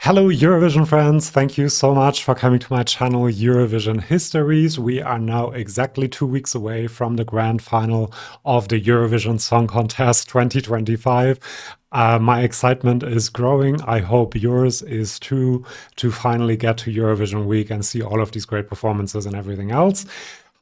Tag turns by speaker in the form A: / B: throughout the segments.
A: Hello Eurovision friends, thank you so much for coming to my channel Eurovision Histories. We are now exactly 2 weeks away from the grand final of the Eurovision Song Contest 2025. My excitement is growing. I hope yours is too, to finally get to Eurovision week and see all of these great performances and everything else.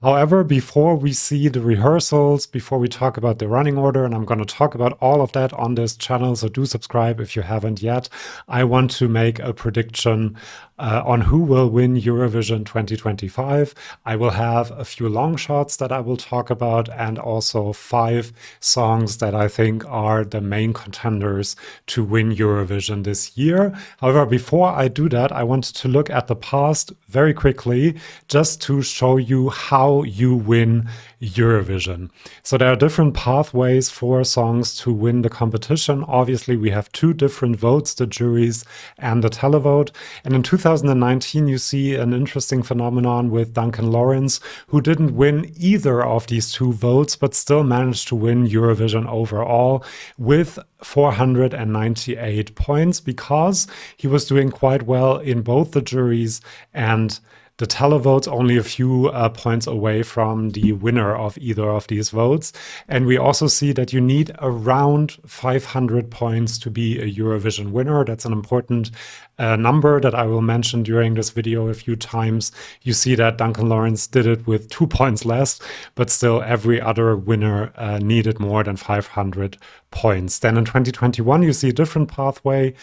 A: However, before we see the rehearsals, before we talk about the running order, and I'm going to talk about all of that on this channel, so do subscribe if you haven't yet, I want to make a prediction on who will win Eurovision 2025. I will have a few long shots that I will talk about and also 5 songs that I think are the main contenders to win Eurovision this year. However, before I do that, I wanted to look at the past very quickly just to show you how you win Eurovision. So there are different pathways for songs to win the competition. Obviously, we have 2 different votes, the juries and the televote. And in 2019, you see an interesting phenomenon with Duncan Lawrence, who didn't win either of these 2 votes, but still managed to win Eurovision overall with 498 points because he was doing quite well in both the juries and the televote's only a few points away from the winner of either of these votes. And we also see that you need around 500 points to be a Eurovision winner. That's an important number that I will mention during this video a few times. You see that Duncan Lawrence did it with 2 points less, but still every other winner needed more than 500 points. Then in 2021, you see a different pathway,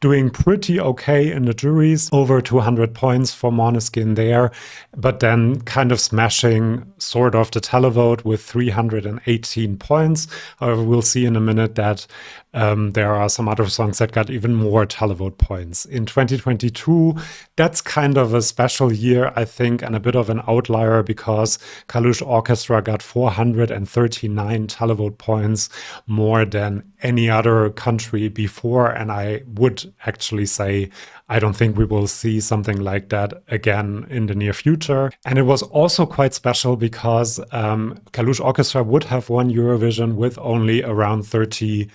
A: doing pretty okay in the juries, over 200 points for Måneskin there, but then kind of smashing sort of the televote with 318 points. However, we'll see in a minute that there are some other songs that got even more televote points. In 2022, that's kind of a special year, I think, and a bit of an outlier because Kalush Orchestra got 439 televote points, more than any other country before. And I would actually say I don't think we will see something like that again in the near future. And it was also quite special because Kalush Orchestra would have won Eurovision with only around 30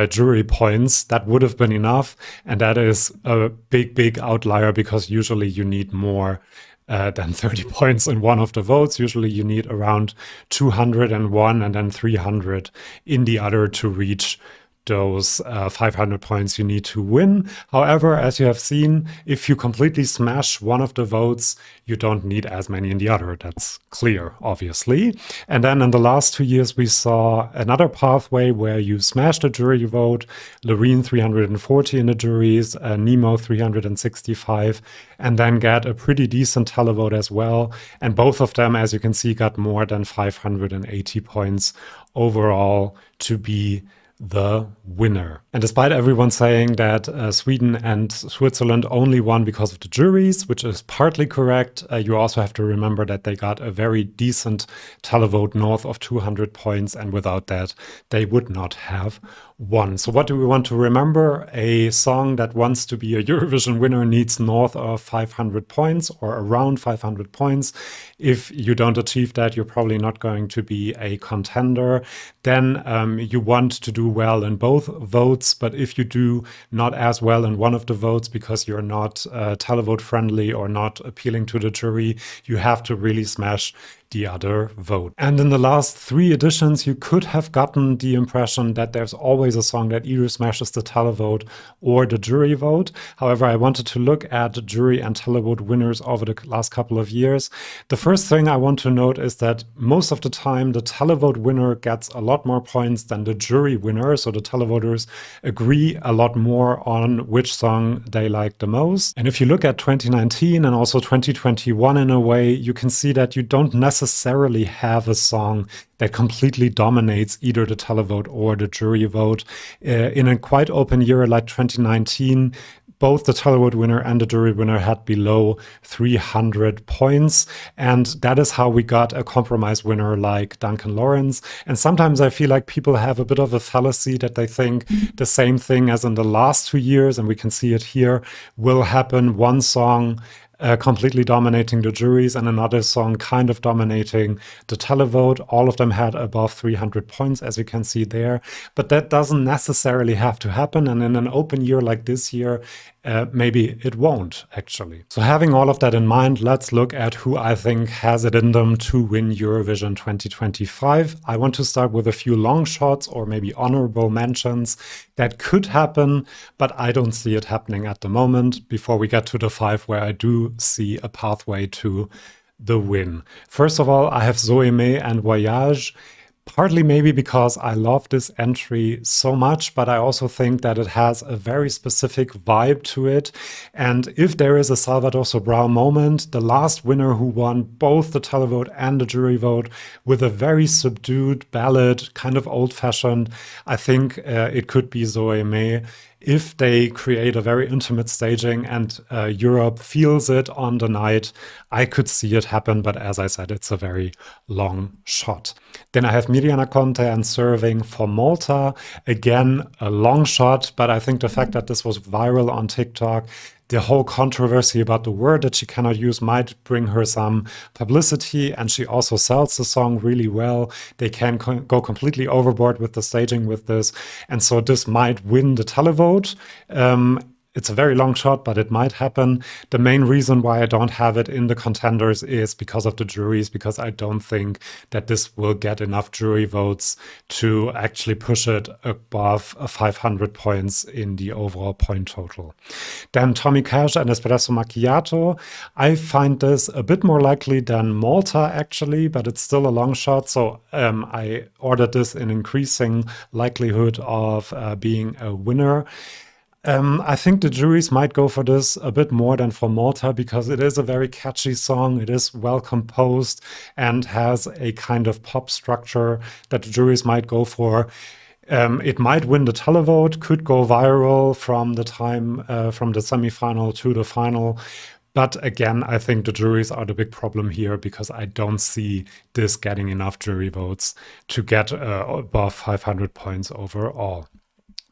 A: jury points. That would have been enough, and that is a big outlier because usually you need more than 30 points in one of the votes. Usually you need around 201 and then 300 in the other to reach those 500 points you need to win. However, as you have seen, if you completely smash one of the votes, you don't need as many in the other. That's clear, obviously. And then in the last 2 years, we saw another pathway where you smash the jury vote, Loreen 340 in the juries, Nemo 365, and then get a pretty decent televote as well. And both of them, as you can see, got more than 580 points overall to be the winner. And despite everyone saying that Sweden and Switzerland only won because of the juries, which is partly correct, you also have to remember that they got a very decent televote north of 200 points, and without that, they would not have won. So what do we want to remember? A song that wants to be a Eurovision winner needs north of 500 points or around 500 points. If you don't achieve that, you're probably not going to be a contender. Then you want to do well in both votes, but if you do not as well in one of the votes because you're not televote friendly or not appealing to the jury, you have to really smash the other vote. And in the last 3 editions, you could have gotten the impression that there's always a song that either smashes the televote or the jury vote. However, I wanted to look at the jury and televote winners over the last couple of years. The first thing I want to note is that most of the time, the televote winner gets a lot more points than the jury winner. So the televoters agree a lot more on which song they like the most. And if you look at 2019 and also 2021 in a way, you can see that you don't necessarily have a song that completely dominates either the televote or the jury vote. In a quite open year like 2019, both the televote winner and the jury winner had below 300 points. And that is how we got a compromise winner like Duncan Lawrence. And sometimes I feel like people have a bit of a fallacy that they think the same thing as in the last 2 years, and we can see it here, will happen. One song completely dominating the juries and another song kind of dominating the televote. All of them had above 300 points, as you can see there. But that doesn't necessarily have to happen. And in an open year like this year, maybe it won't, actually. So having all of that in mind, let's look at who I think has it in them to win Eurovision 2025. I want to start with a few long shots or maybe honorable mentions that could happen, but I don't see it happening at the moment before we get to the 5 where I do see a pathway to the win. First of all, I have Zoe May and Voyage. Partly maybe because I love this entry so much, but I also think that it has a very specific vibe to it. And if there is a Salvador Sobral moment, the last winner who won both the televote and the jury vote with a very subdued ballad, kind of old-fashioned, I think it could be Zoe May. If they create a very intimate staging and Europe feels it on the night, I could see it happen. But as I said, it's a very long shot. Then I have Mirjana Conte and Serving for Malta. Again, a long shot, but I think the fact that this was viral on TikTok, the whole controversy about the word that she cannot use might bring her some publicity, and she also sells the song really well. They can go completely overboard with the staging with this, and so this might win the televote. It's a very long shot, but it might happen. The main reason why I don't have it in the contenders is because of the juries, because I don't think that this will get enough jury votes to actually push it above 500 points in the overall point total. Then Tommy Cash and Espresso Macchiato. I find this a bit more likely than Malta, actually, but it's still a long shot. So I ordered this in increasing likelihood of being a winner. I think the juries might go for this a bit more than for Malta because it is a very catchy song. It is well composed and has a kind of pop structure that the juries might go for. It might win the televote, could go viral from the time from the semifinal to the final. But again, I think the juries are the big problem here because I don't see this getting enough jury votes to get above 500 points overall.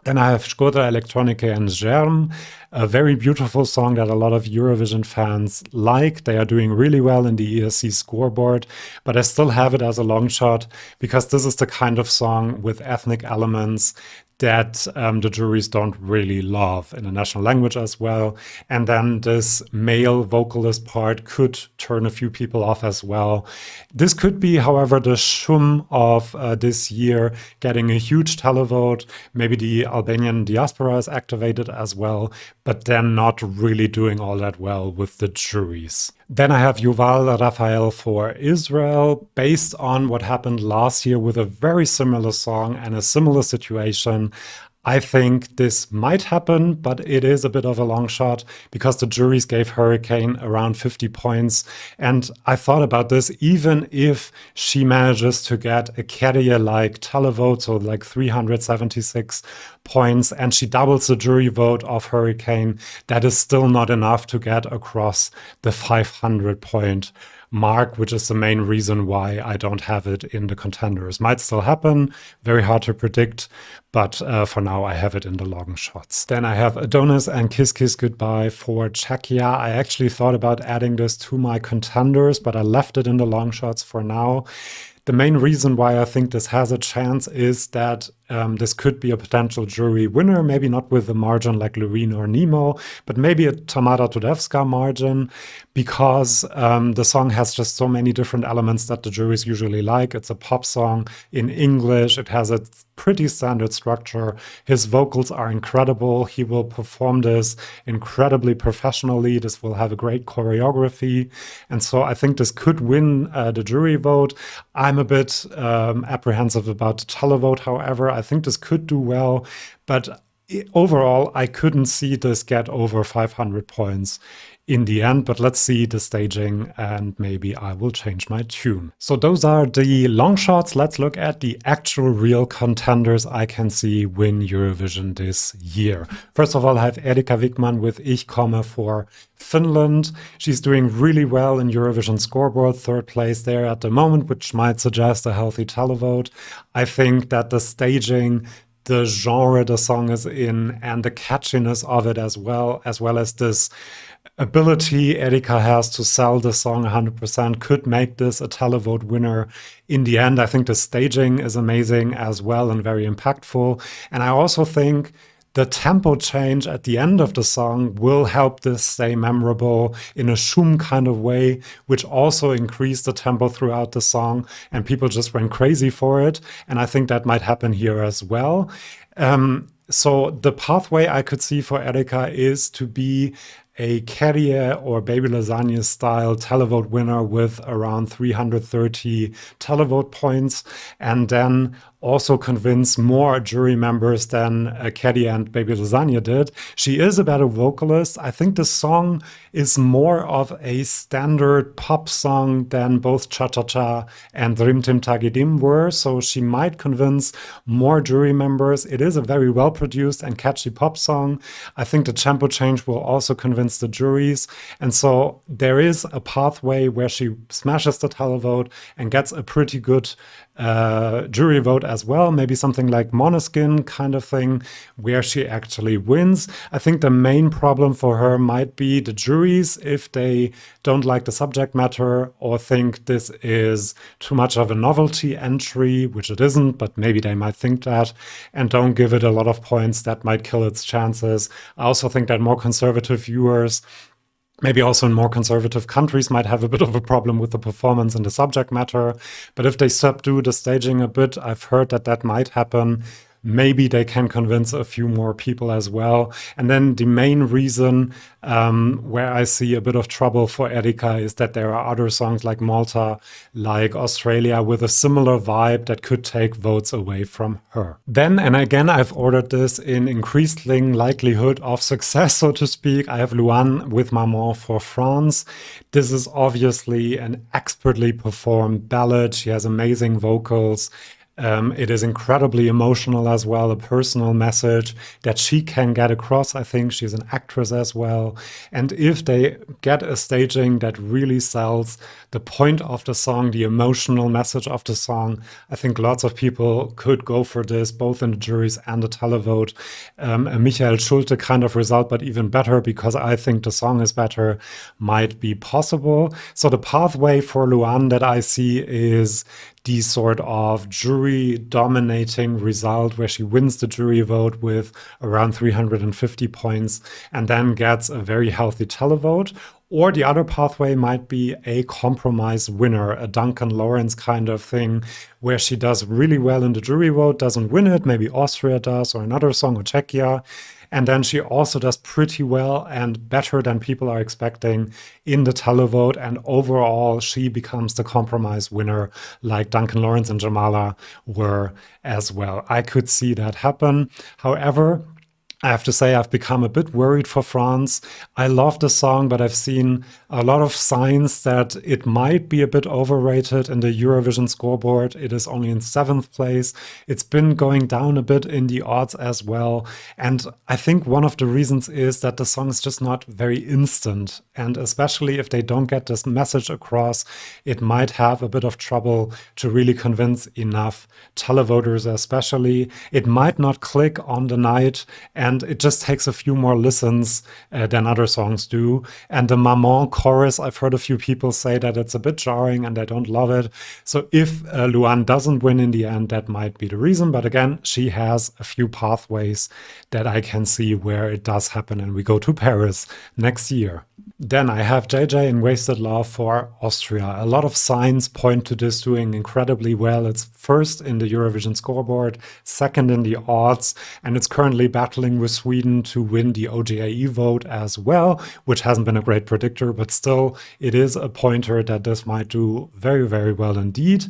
A: Then I have Shkorda Elektronike and Germ, a very beautiful song that a lot of Eurovision fans like. They are doing really well in the ESC scoreboard, but I still have it as a long shot because this is the kind of song with ethnic elements that the juries don't really love in the national language as well. And then this male vocalist part could turn a few people off as well. This could be, however, the shum of this year, getting a huge televote. Maybe the Albanian diaspora is activated as well, but then not really doing all that well with the juries. Then I have Yuval Raphael for Israel, based on what happened last year with a very similar song and a similar situation. I think this might happen, but it is a bit of a long shot because the juries gave Hurricane around 50 points. And I thought about this, even if she manages to get a Kyrie-like televote, so like 376 points, and she doubles the jury vote of Hurricane, that is still not enough to get across the 500-point mark, which is the main reason why I don't have it in the contenders. Might still happen, very hard to predict, but for now I have it in the long shots. Then I have Adonis and Kiss Kiss Goodbye for Czechia. I actually thought about adding this to my contenders, but I left it in the long shots for now. The main reason why I think this has a chance is that this could be a potential jury winner, maybe not with a margin like Louane or Nemo, but maybe a Tamara Tudevska margin, because the song has just so many different elements that the juries usually like. It's a pop song in English. It has a pretty standard structure. His vocals are incredible. He will perform this incredibly professionally. This will have a great choreography. And so I think this could win the jury vote. I'm a bit apprehensive about the televote, however. I think this could do well, but overall, I couldn't see this get over 500 points in the end, but let's see the staging and maybe I will change my tune. So those are the long shots. Let's look at the actual real contenders I can see win Eurovision this year. First of all, I have Erika Wigman with Ich komme for Finland. She's doing really well in Eurovision Scoreboard, third place there at the moment, which might suggest a healthy televote. I think that the staging, the genre the song is in, and the catchiness of it as well as this ability Erika has to sell the song 100% could make this a televote winner in the end. I think the staging is amazing as well and very impactful. And I also think the tempo change at the end of the song will help this stay memorable in a shum kind of way, which also increased the tempo throughout the song, and people just went crazy for it. And I think that might happen here as well. So the pathway I could see for Erika is to be a Carrier or Baby Lasagna style televote winner with around 330 televote points, and then also convince more jury members than Carrier and Baby Lasagna did. She is a better vocalist. I think the song is more of a standard pop song than both Cha Cha Cha and Rim Tim Tagidim were, so she might convince more jury members. It is a very well produced and catchy pop song. I think the tempo change will also convince the juries, and so there is a pathway where she smashes the televote and gets a pretty good jury vote as well, maybe something like Måneskin kind of thing, where she actually wins. I think the main problem for her might be the juries, if they don't like the subject matter or think this is too much of a novelty entry, which it isn't, but maybe they might think that, and don't give it a lot of points. That might kill its chances. I also think that more conservative viewers, maybe also in more conservative countries, might have a bit of a problem with the performance and the subject matter. But if they subdue the staging a bit, I've heard that that might happen. Maybe they can convince a few more people as well. And then the main reason where I see a bit of trouble for Erika is that there are other songs like Malta, like Australia, with a similar vibe that could take votes away from her. Then, and again, I've ordered this in increasing likelihood of success, so to speak. I have Louane with Maman for France. This is obviously an expertly performed ballad. She has amazing vocals. It is incredibly emotional as well, a personal message that she can get across. I think she's an actress as well. And if they get a staging that really sells the point of the song, the emotional message of the song, I think lots of people could go for this, both in the juries and the televote. A Michael Schulte kind of result, but even better, because I think the song is better, might be possible. So the pathway for Louane that I see is the sort of jury dominating result where she wins the jury vote with around 350 points and then gets a very healthy televote. Or the other pathway might be a compromise winner, a Duncan Lawrence kind of thing, where she does really well in the jury vote, doesn't win it, maybe Austria does, or another song, or Czechia. And then she also does pretty well and better than people are expecting in the televote. And overall, she becomes the compromise winner like Duncan Lawrence and Jamala were as well. I could see that happen. However, I have to say I've become a bit worried for France. I love the song, but I've seen a lot of signs that it might be a bit overrated in the Eurovision Scoreboard. It is only in 7th place. It's been going down a bit in the odds as well. And I think one of the reasons is that the song is just not very instant. And especially if they don't get this message across, it might have a bit of trouble to really convince enough televoters especially. It might not click on the night, and it just takes a few more listens than other songs do. And the Maman chorus, I've heard a few people say that it's a bit jarring and they don't love it. So if Louane doesn't win in the end, that might be the reason. But again, she has a few pathways that I can see where it does happen, and we go to Paris next year. Then I have JJ in Wasted Love for Austria. A lot of signs point to this doing incredibly well. It's first in the Eurovision Scoreboard, second in the odds, and it's currently battling with Sweden to win the OGAE vote as well, which hasn't been a great predictor, but still it is a pointer that this might do very, very well indeed.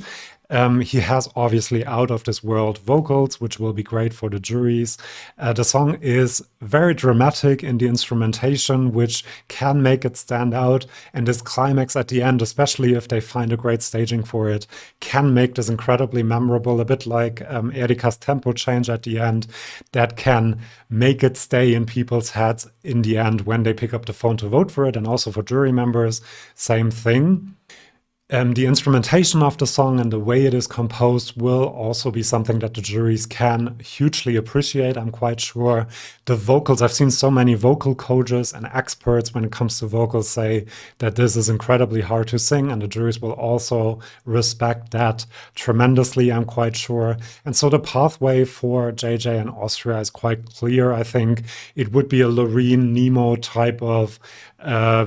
A: He has obviously out of this world vocals, which will be great for the juries. The song is very dramatic in the instrumentation, which can make it stand out. And this climax at the end, especially if they find a great staging for it, can make this incredibly memorable, a bit like Erika's tempo change at the end, that can make it stay in people's heads in the end when they pick up the phone to vote for it, and also for jury members, same thing. The instrumentation of the song and the way it is composed will also be something that the juries can hugely appreciate, I'm quite sure. The vocals, I've seen so many vocal coaches and experts when it comes to vocals say that this is incredibly hard to sing, and the juries will also respect that tremendously, I'm quite sure. And so the pathway for JJ and Austria is quite clear, I think. It would be a Loreen Nemo type of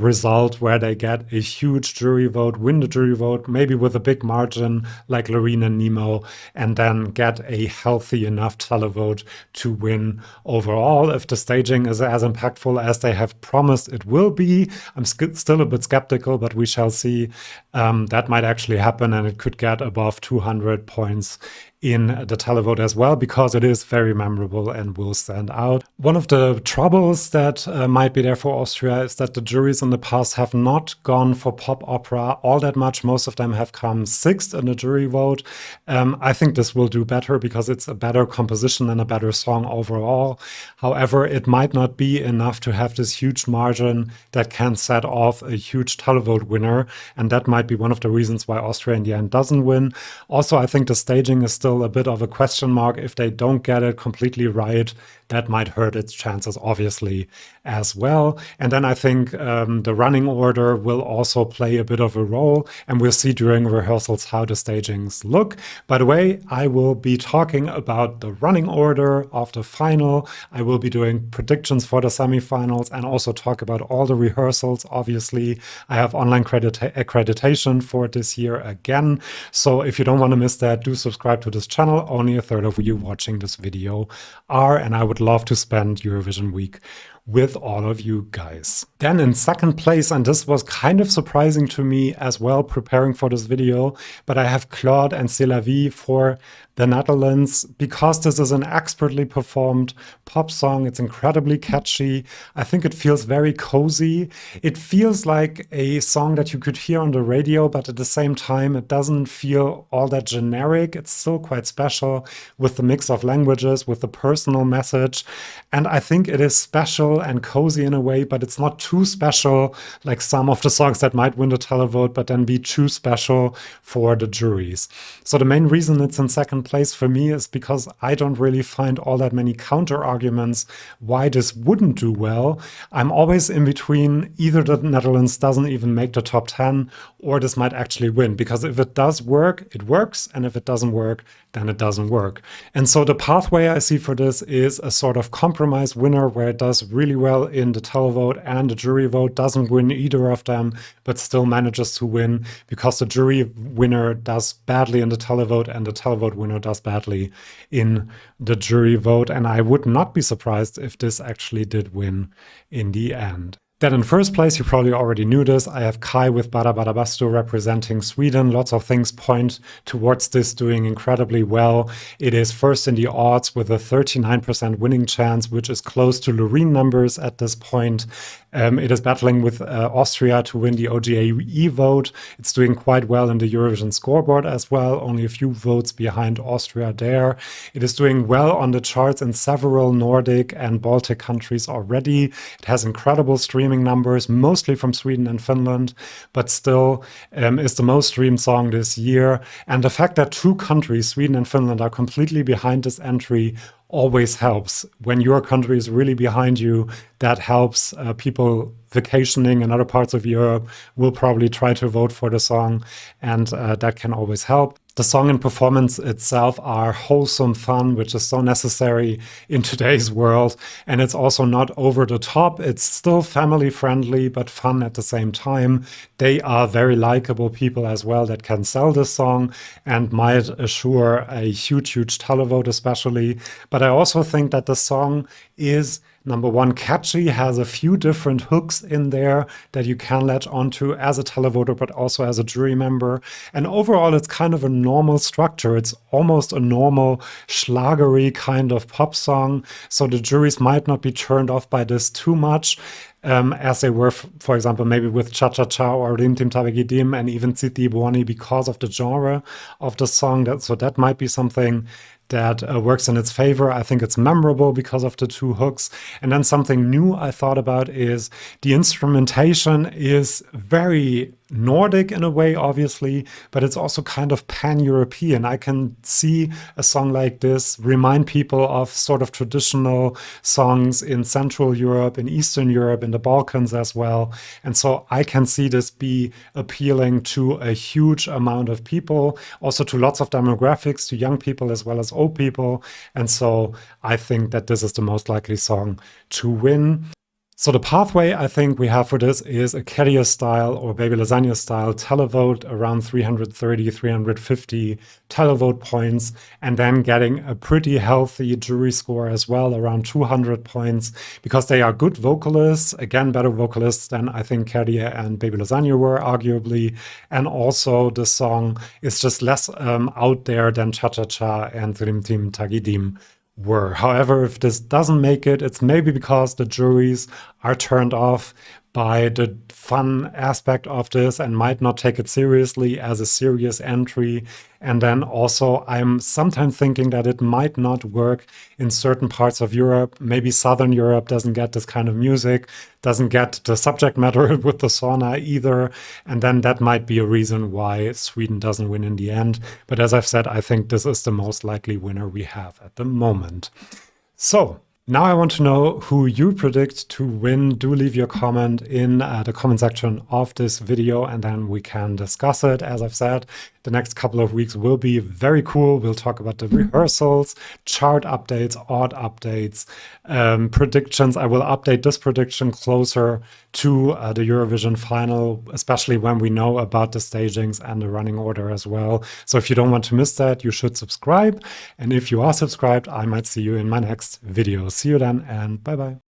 A: result where they get a huge jury vote, win the jury vote, maybe with a big margin like Loreen and Nemo, and then get a healthy enough televote to win overall. If the staging is as impactful as they have promised it will be, I'm still a bit skeptical, but we shall see. That might actually happen, and it could get above 200 points in the televote as well, because it is very memorable and will stand out. One of the troubles that might be there for Austria is that the juries in the past have not gone for pop opera all that much. Most of them have come sixth in the jury vote. I think this will do better because it's a better composition and a better song overall. However, it might not be enough to have this huge margin that can set off a huge televote winner, and that might be one of the reasons why Austria in the end doesn't win. Also, I think the staging is still a bit of a question mark. If they don't get it completely right, that might hurt its chances, obviously, as well. And then I think the running order will also play a bit of a role, and we'll see during rehearsals how the stagings look. By the way, I will be talking about the running order of the final. I will be doing predictions for the semifinals and also talk about all the rehearsals. Obviously, I have online accreditation for this year again. So if you don't want to miss that, do subscribe to this channel. Only a third of you watching this video are, and I would love to spend Eurovision week with all of you guys. Then in second place, and this was kind of surprising to me as well preparing for this video, but I have Claude and C'est la vie for the Netherlands, because this is an expertly performed pop song. It's incredibly catchy. I think it feels very cozy. It feels like a song that you could hear on the radio, but at the same time, it doesn't feel all that generic. It's still quite special with the mix of languages, with the personal message. And I think it is special and cozy in a way, but it's not too special like some of the songs that might win the televote, but then be too special for the juries. So the main reason it's in second place for me is because I don't really find all that many counter arguments why this wouldn't do well. I'm always in between, either the Netherlands doesn't even make the top 10 or this might actually win, because if it does work, it works, and if it doesn't work, then it doesn't work. And so the pathway I see for this is a sort of compromise winner where it does really well in the televote and the jury vote, doesn't win either of them, but still manages to win because the jury winner does badly in the televote and the televote winner does badly in the jury vote. And I would not be surprised if this actually did win in the end. Then in first place, you probably already knew this, I have Kai with Bara Bada Bastu representing Sweden. Lots of things point towards this doing incredibly well. It is first in the odds with a 39% winning chance, which is close to Loreen numbers at this point. It is battling with Austria to win the OGAE vote. It's doing quite well in the Eurovision Scoreboard as well, only a few votes behind Austria there. It is doing well on the charts in several Nordic and Baltic countries already. It has incredible streaming numbers, mostly from Sweden and Finland, but still is the most streamed song this year. And the fact that two countries, Sweden and Finland, are completely behind this entry always helps. When your country is really behind you, that helps. People vacationing in other parts of Europe will probably try to vote for the song, and that can always help. The song and performance itself are wholesome fun, which is so necessary in today's world. And it's also not over the top. It's still family friendly, but fun at the same time. They are very likable people as well that can sell this song and might assure a huge, huge televote especially. But I also think that the song is, number one, catchy, has a few different hooks in there that you can latch onto as a televoter, but also as a jury member. And overall, it's kind of a normal structure. It's almost a normal schlagery kind of pop song. So the juries might not be turned off by this too much, as they were, for example, maybe with Cha Cha Cha or Rim Tim Tabegidim and even Siti Buoni, because of the genre of the song. So that might be something that works in its favor. I think it's memorable because of the two hooks. And then something new I thought about is the instrumentation is very Nordic in a way, obviously, but it's also kind of pan-European. I can see a song like this remind people of sort of traditional songs in Central Europe, in Eastern Europe, in the Balkans as well. And so I can see this be appealing to a huge amount of people, also to lots of demographics, to young people as well as old people. And so I think that this is the most likely song to win. So the pathway I think we have for this is a Carrier style or Baby Lasagna style televote around 330, 350 televote points, and then getting a pretty healthy jury score as well, around 200 points, because they are good vocalists, again, better vocalists than I think Carrier and Baby Lasagna were, arguably, and also the song is just less out there than Cha Cha Cha and Trim Tim Tagidim were. However, if this doesn't make it, it's maybe because the juries are turned off by the fun aspect of this and might not take it seriously as a serious entry. And then also, I'm sometimes thinking that it might not work in certain parts of Europe. Maybe Southern Europe doesn't get this kind of music, doesn't get the subject matter with the sauna either. And then that might be a reason why Sweden doesn't win in the end. But as I've said, I think this is the most likely winner we have at the moment. So now I want to know who you predict to win. Do leave your comment in the comment section of this video, and then we can discuss it. As I've said, the next couple of weeks will be very cool. We'll talk about the rehearsals, chart updates, odd updates, predictions. I will update this prediction closer to the Eurovision final, especially when we know about the stagings and the running order as well. So if you don't want to miss that, you should subscribe. And if you are subscribed, I might see you in my next video. See you then, and bye-bye.